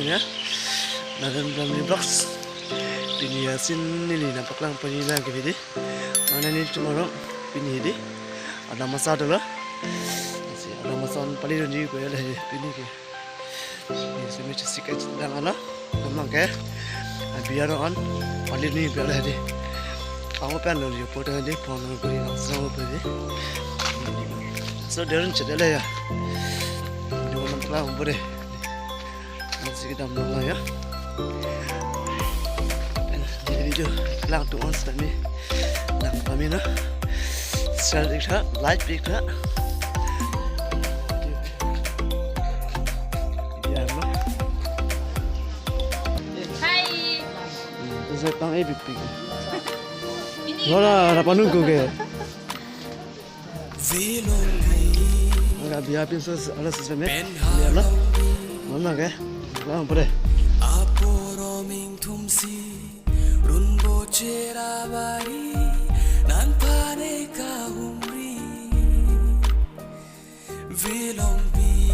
ya. Dalam box ini asin ini nampak lang panila gitu deh. Mana ini tomorrow ini deh. Ada masa dulu. Ada masa paling ini gue lah ini ke. Ini semua cekik sedang ana. Nampak ke? Biar orang paling ini biar lah deh. Kamu pengen lalu foto deh, foto gue langsung apa deh. So dia orang cedera ya. Dia orang telah boleh. Nanti kita mulai ya. Jadi video lang tu ons kami, lang kami na. Share dikha, like dikha. Ya no. Hai. Saya tang ebik pik. Wala, apa nunggu ke? Agak biar pinsos ala sesuatu. Biar lah. Mana ke? Lang boleh. Aporoming tumsi runbo cerabari nan pane kahumri vilombi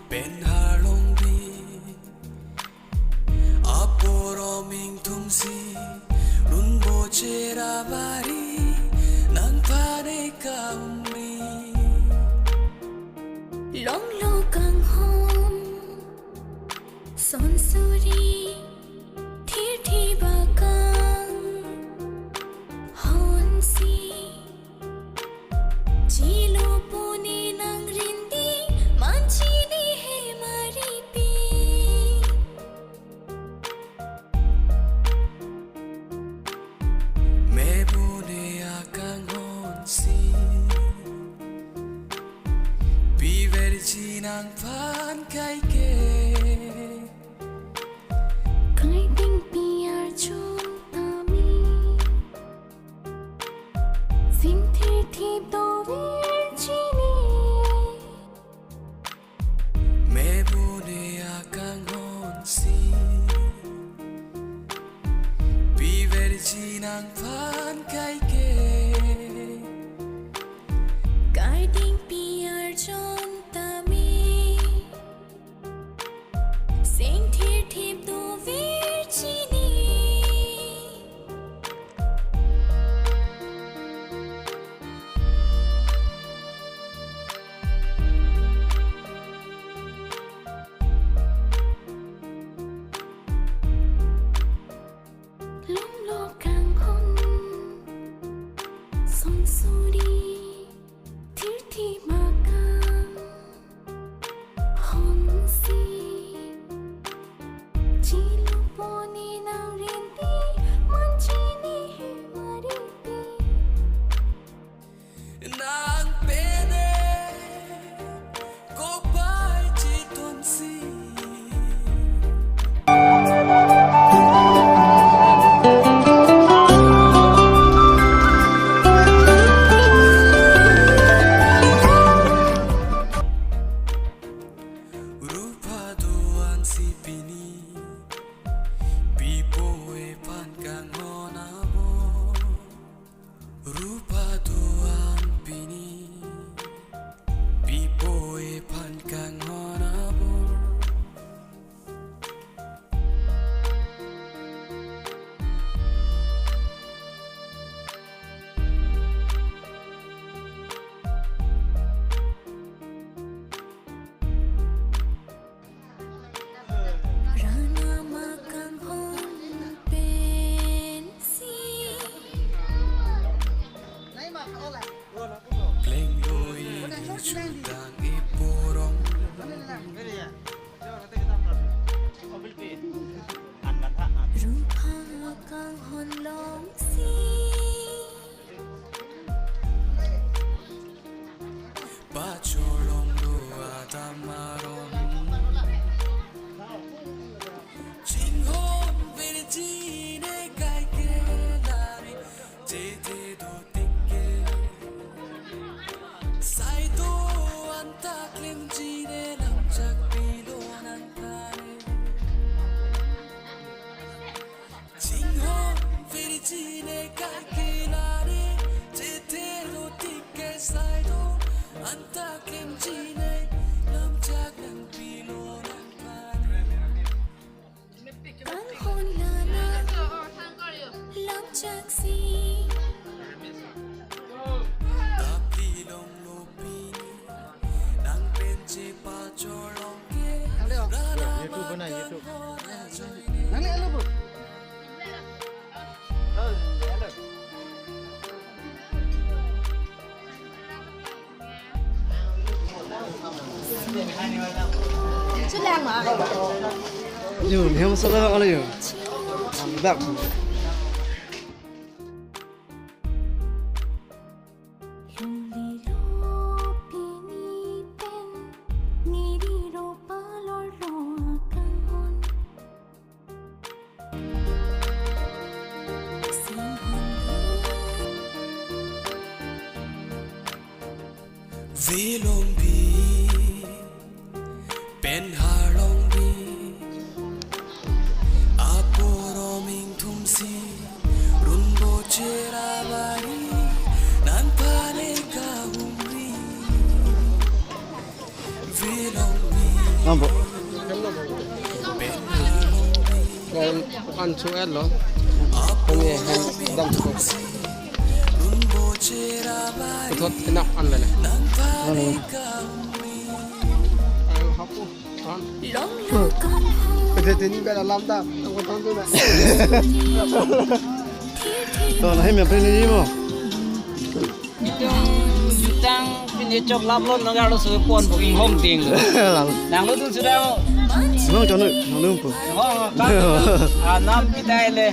penhalombi aporoming tumsi runbo cerabari nan pane kahumri Long lo kang hom son suri thir thi bakang hon si chilo puni nang rindi manchi ni he mari pi mebune akang hon si Biverginang pan kai ke kai ding piar chun tami sim thi thi to virgini mebune akang hon si Biverginang pan kai ke kai ding piar chun tami sim thi thi to virgini lung lo kang hon YouTube bana YouTube. Nang alo bu. Chất lượng mà. Dù nếu sao đó là dù đậm vì lòng bi bên hà lòng bi aporo mình thum si rumbo chera bari nan pare ka humri vì lòng bi Nampak bên hà lòng bi Kan kan suel lo. Kami dam ko. rumbo chera bari Thot tinap an le. nan pare ka Hapu. Kan. Lòng lòng con hồng Cái tin cái làm ta. Không có ton tôi này. Tuh lah ini apa ini mo Tang pinichok lablon nagaro su pon booking home ting. Nang lo tu sudah Senang jangan nang lupa ho ka anam pitai le